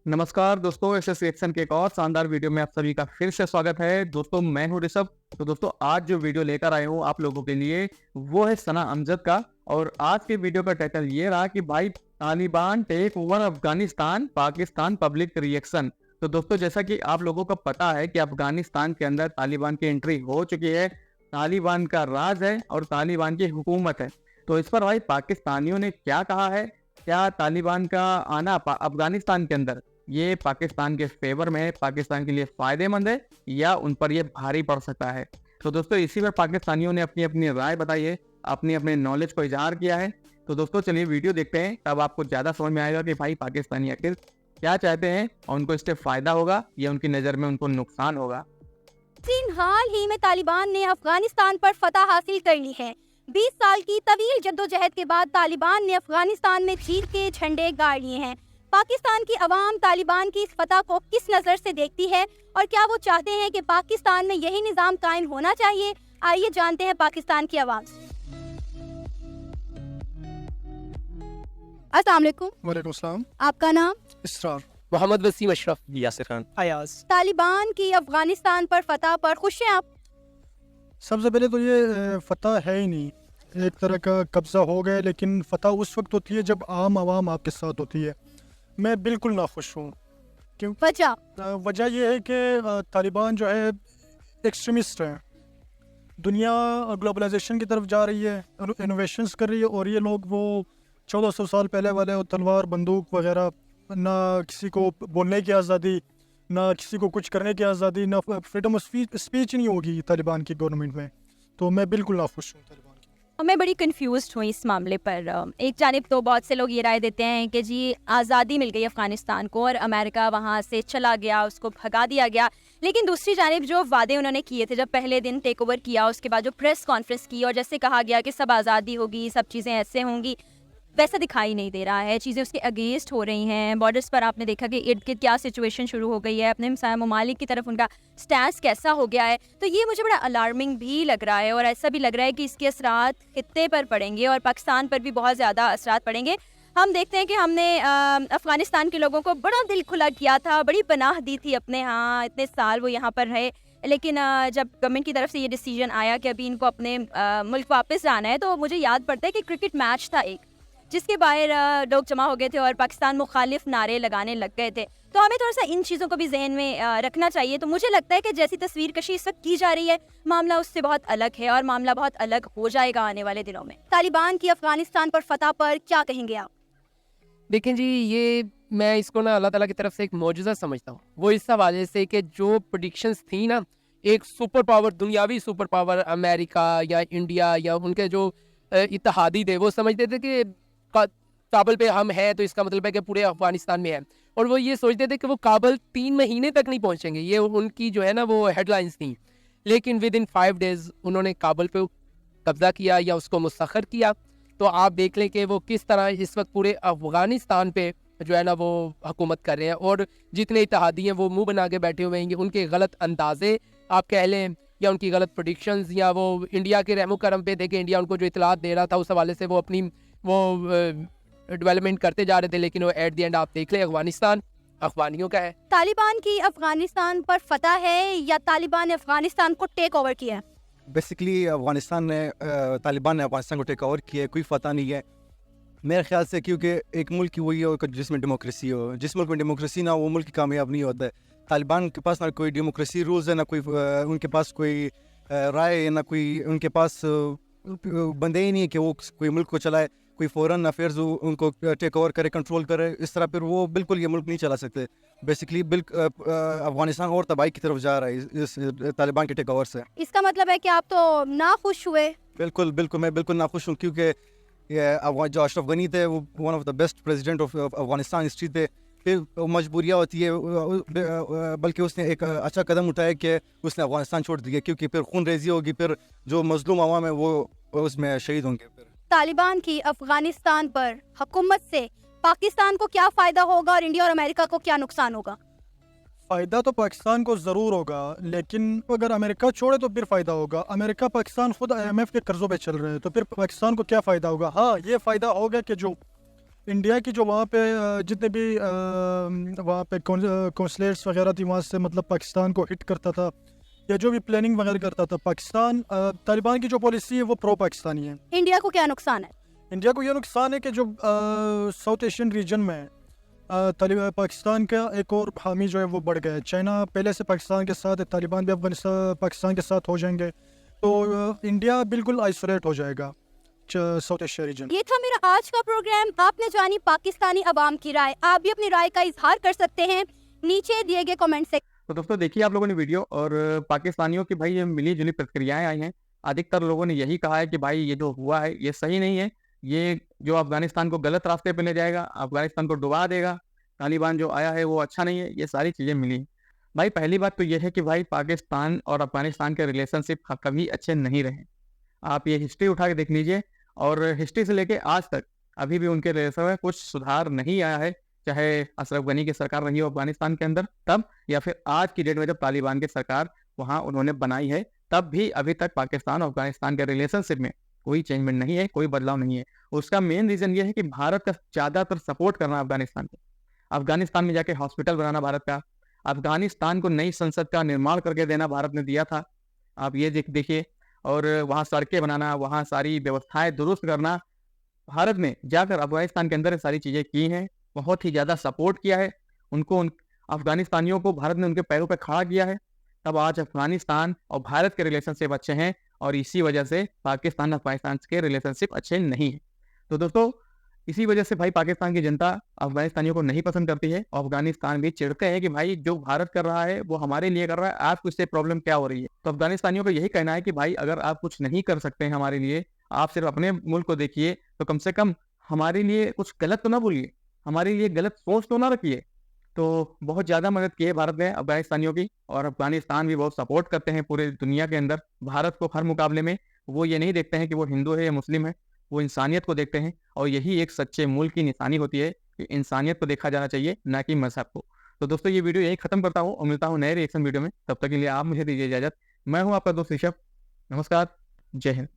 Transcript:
नमस्कार दोस्तों, SS reaction के एक और शानदार वीडियो में आप सभी का फिर से स्वागत है। दोस्तों मैं हूं ऋषभ। तो दोस्तों आज जो वीडियो लेकर आए हूं आप लोगों के लिए वो है सना अमजद का। और आज के वीडियो का टाइटल ये रहा कि भाई Taliban take over Afghanistan, Pakistan public reaction. तो दोस्तों जैसा कि आप लोगों को पता है कि अफगानिस्तान के अंदर तालिबान की एंट्री हो चुकी है, तालिबान का राज है और तालिबान की हुकूमत है। तो इस पर भाई पाकिस्तानियों ने क्या कहा है, क्या तालिबान का आना अफगानिस्तान के अंदर ये पाकिस्तान के फेवर में है, पाकिस्तान के लिए फायदेमंद है या उन पर ये भारी पड़ सकता है। तो दोस्तों इसी पर पाकिस्तानियों ने अपनी अपनी राय बताई है, अपनी अपने नॉलेज को इजहार किया है। तो दोस्तों चलिए वीडियो देखते हैं, तब आपको ज्यादा समझ में आएगा कि भाई पाकिस्तानी आखिर क्या चाहते हैं और उनको इससे फायदा होगा या उनकी नजर में उनको नुकसान होगा। चीन हाल ही में तालिबान ने अफगानिस्तान पर फतह हासिल कर ली है। 20 साल की तवील जद्दोजहद के बाद तालिबान ने अफगानिस्तान में जीत के झंडे गाड़ लिए हैं। पाकिस्तान की अवाम तालिबान की इस फतह को किस नज़र से देखती है और क्या वो चाहते हैं कि पाकिस्तान में यही निज़ाम कायम होना चाहिए? आइए जानते हैं पाकिस्तान की आवाम से। अस्सलाम वालेकुम। वालेकुम सलाम। आपका नाम? इसरार। मोहम्मद वसीम अशरफ, यासिर खान, अयाज। तालिबान की अफगानिस्तान पर फतह पर खुश हैं आप? सबसे पहले तो ये फ़तह है ही नहीं, एक तरह का कब्ज़ा हो गया, लेकिन फ़तह उस वक्त होती है जब आम आवाम आपके साथ होती है। मैं बिल्कुल नाखुश हूँ। क्यों? वजह यह है कि तालिबान जो है एक्सट्रीमिस्ट हैं। दुनिया ग्लोबलाइजेशन की तरफ जा रही है, इनोवेशंस कर रही है, और ये लोग वो 1400 साल पहले वाले वो तलवार बंदूक वगैरह, ना किसी को बोलने की आज़ादी, ना किसी को कुछ करने की आज़ादी, ना फ्रीडम ऑफ स्पीच नहीं होगी तालिबान की गवर्नमेंट में। तो मैं बिल्कुल नाखुश हूँ तालिबान की। मैं बड़ी कंफ्यूज्ड हूँ इस मामले पर। एक जानिब तो बहुत से लोग ये राय देते हैं कि जी आज़ादी मिल गई अफ़गानिस्तान को और अमेरिका वहाँ से चला गया, उसको भगा दिया गया। लेकिन दूसरी जानिब जो वादे उन्होंने किए थे जब पहले दिन टेक ओवर किया, उसके बाद जो प्रेस कॉन्फ्रेंस की और जैसे कहा गया कि सब आज़ादी होगी, सब चीज़ें ऐसे होंगी, वैसा दिखाई नहीं दे रहा है। चीज़ें उसके अगेंस्ट हो रही हैं। बॉर्डर्स पर आपने देखा कि इर्द गिर्द क्या सिचुएशन शुरू हो गई है, अपने हमसाया ममालिक की तरफ उनका स्टैंस कैसा हो गया है। तो ये मुझे बड़ा अलार्मिंग भी लग रहा है और ऐसा भी लग रहा है कि इसके असरात खित्ते पर पड़ेंगे और पाकिस्तान पर भी बहुत ज़्यादा असरात पड़ेंगे। हम देखते हैं कि हमने अफ़गानिस्तान के लोगों को बड़ा दिल खुला किया था, बड़ी पनाह दी थी अपने यहाँ, इतने साल वो यहाँ पर रहे। लेकिन जब गवर्नमेंट की तरफ से ये डिसीजन आया कि अभी इनको अपने मुल्क वापस जाना है, तो मुझे याद पड़ता है कि क्रिकेट मैच था एक, जिसके बाहर लोग जमा हो गए थे और पाकिस्तान मुखालिफ नारे लगाने लग गए थे। तो हमें थोड़ा सा इन चीज़ों को भी जहन में रखना चाहिए। तो मुझे लगता है कि जैसी तस्वीर कशी इस वक्त की जा रही है, मामला उससे बहुत अलग है और मामला बहुत अलग हो जाएगा आने वाले दिनों में। तालिबान की अफगानिस्तान पर फतह पर क्या कहेंगे आप? देखें जी, ये मैं इसको ना अल्लाह ताला की तरफ से एक मौजूज़ा समझता हूँ। वो इस हवाले से कि जो प्रेडिक्शंस थी ना, एक सुपर पावर, दुनियावी सुपर पावर अमेरिका या इंडिया या उनके जो इत्तेहादी थे, वो समझते थे कि काबुल पे हम हैं तो इसका मतलब है कि पूरे अफगानिस्तान में है। और वो ये सोचते थे कि वो काबुल 3 महीने तक नहीं पहुंचेंगे। ये उनकी जो है ना वो हेडलाइंस थी। लेकिन विद इन 5 डेज उन्होंने काबुल पे कब्जा किया या उसको मुस्तखर किया। तो आप देख लें कि वो किस तरह इस वक्त पूरे अफगानिस्तान पे जो है ना वो हुकूमत कर रहे हैं। और जितने इत्तेहादी हैं वो मुंह बना के बैठे हुए हैं। उनके गलत अंदाजे आप कह लें या उनकी गलत प्रेडिक्शंस, या वो इंडिया के रहमो करम पे देखें, इंडिया उनको जो इतलात दे रहा था उस हवाले से वो अपनी वो डेवलपमेंट करते जा रहे थे। लेकिन वो एट द एंड आप देख लें अफगानिस्तान अफगानियों का है। तालिबान की अफगानिस्तान पर फतह है या तालिबान ने अफगानिस्तान को टेक ओवर किया है? बेसिकली तालिबान ने अफगानिस्तान को टेक ओवर किया है, कोई फतह नहीं है मेरे ख्याल से। क्योंकि एक मुल्क ही वही हो जिसमें डेमोक्रेसी हो। जिस मुल्क में डेमोक्रेसी ना, वो मुल्क कामयाब नहीं होता है। तालिबान के पास ना कोई डेमोक्रेसी रूल्स है, ना कोई उनके पास कोई राय, ना कोई उनके पास बंदे ही नहीं है कि वो कोई मुल्क को चलाए। कोई फॉरेन अफेयर्स उनको टेक ओवर करे, कंट्रोल करे, इस तरह फिर वो बिल्कुल ये मुल्क नहीं चला सकते। बेसिकली अफगानिस्तान और तबाही की तरफ जा रहा है इस तालिबान के टेक ओवर से। इसका मतलब है कि आप तो नाखुश हुए? बिल्कुल बिल्कुल, मैं बिल्कुल नाखुश हूँ। क्योंकि जो अशरफ गनी थे वो one of the best president of Afghanistan history थे। फिर मजबूरियाँ होती है, बल्कि उसने एक अच्छा कदम उठाया कि उसने अफगानिस्तान छोड़ दिया। क्योंकि फिर खून रेजी होगी, फिर जो मजलूम अवाम है वो उसमें शहीद होंगे। फिर तालिबान की अफगानिस्तान पर हुकूमत से पाकिस्तान को क्या फायदा होगा और इंडिया और अमेरिका को क्या नुकसान होगा? फ़ायदा तो पाकिस्तान को ज़रूर होगा, लेकिन अगर अमेरिका छोड़े तो फिर फ़ायदा होगा। अमेरिका पाकिस्तान खुद IMF के कर्ज़ों पे चल रहे हैं, तो फिर पाकिस्तान को क्या फ़ायदा होगा? हाँ, ये फ़ायदा होगा कि जो इंडिया की जो वहाँ पे जितने भी वहाँ पे कौंसलेट्स वगैरह थी, वहाँ से मतलब पाकिस्तान को हिट करता था या जो भी प्लानिंग वगैरह करता था पाकिस्तान, तालिबान की जो पॉलिसी है वो प्रो पाकिस्तानी है। इंडिया को क्या नुकसान है? इंडिया को ये नुकसान है कि जो साउथ एशियन रीजन में है, पाकिस्तान का एक और हामी जो है वो बढ़ गया है। चाइना पहले से पाकिस्तान के साथ है, तालिबान भी अफगानिस्तान पाकिस्तान के साथ हो जाएंगे तो इंडिया बिल्कुल आइसोलेट हो जाएगा साउथ एशिया रीजन। ये था मेरा आज का प्रोग्राम। आपने जानी पाकिस्तानी अवाम की राय। आप भी अपनी राय का इजहार कर सकते हैं नीचे दिए गए कमेंट से। तो दोस्तों देखिए आप लोगों ने वीडियो, और पाकिस्तानियों की भाई ये मिली जुली प्रतिक्रियाएं आई हैं। अधिकतर लोगों ने यही कहा है कि भाई ये जो हुआ है ये सही नहीं है, ये जो अफगानिस्तान को गलत रास्ते पे ले जाएगा, अफगानिस्तान को डुबा देगा, तालिबान जो आया है वो अच्छा नहीं है, ये सारी चीज़ें मिली। भाई पहली बात तो ये है कि भाई पाकिस्तान और अफगानिस्तान के रिलेशनशिप कभी अच्छे नहीं रहे। आप ये हिस्ट्री उठा के देख लीजिए, और हिस्ट्री से लेके आज तक अभी भी उनके रिलेशन में कुछ सुधार नहीं आया है, चाहे अशरफ गनी की सरकार रही हो अफगानिस्तान के अंदर तब, या फिर आज की डेट में जब तालिबान की सरकार वहां उन्होंने बनाई है, तब भी अभी तक पाकिस्तान और अफगानिस्तान के रिलेशनशिप में कोई चेंजमेंट नहीं है, कोई बदलाव नहीं है। उसका मेन रीजन ये है कि भारत का ज्यादातर सपोर्ट करना अफगानिस्तान को, अफगानिस्तान में जाके हॉस्पिटल बनाना भारत का, अफगानिस्तान को नई संसद का निर्माण करके देना भारत ने दिया था, आप ये देखिए, और वहाँ सड़कें बनाना, वहाँ सारी व्यवस्थाएं दुरुस्त करना, भारत ने जाकर अफगानिस्तान के अंदर ये सारी चीजें की हैं। बहुत ही ज्यादा सपोर्ट किया है उनको, अफगानिस्तानियों को भारत ने उनके पैरों पर खड़ा किया है। तब आज अफगानिस्तान और भारत के रिलेशनशिप अच्छे हैं, और इसी वजह से पाकिस्तान अफगानिस्तान के रिलेशनशिप अच्छे नहीं है। तो दोस्तों इसी वजह से भाई पाकिस्तान की जनता अफगानिस्तानियों को नहीं पसंद करती है, और अफगानिस्तान भी चिढ़ते हैं कि भाई जो भारत कर रहा है वो हमारे लिए कर रहा है, आपको इससे प्रॉब्लम क्या हो रही है। तो अफगानिस्तानियों का यही कहना है कि भाई अगर आप कुछ नहीं कर सकते हैं हमारे लिए, आप सिर्फ अपने मुल्क को देखिए, तो कम से कम हमारे लिए कुछ गलत तो ना बोलिए, हमारे लिए गलत सोच तो ना रखिए। तो बहुत ज़्यादा मदद की है भारत ने अफगानिस्तानियों की, और अफगानिस्तान भी बहुत सपोर्ट करते हैं पूरे दुनिया के अंदर भारत को हर मुकाबले में। वो ये नहीं देखते हैं कि वो हिंदू है या मुस्लिम है, वो इंसानियत को देखते हैं, और यही एक सच्चे मुल्क की निशानी होती है कि इंसानियत को देखा जाना चाहिए, ना कि मजहब को। तो दोस्तों ये वीडियो यही खत्म करता हूँ, और मिलता हूँ नए रिएक्शन वीडियो में। तब तक के लिए आप मुझे दीजिए इजाज़त। मैं हूँ आपका दोस्त ऋषभ। नमस्कार, जय हिंद।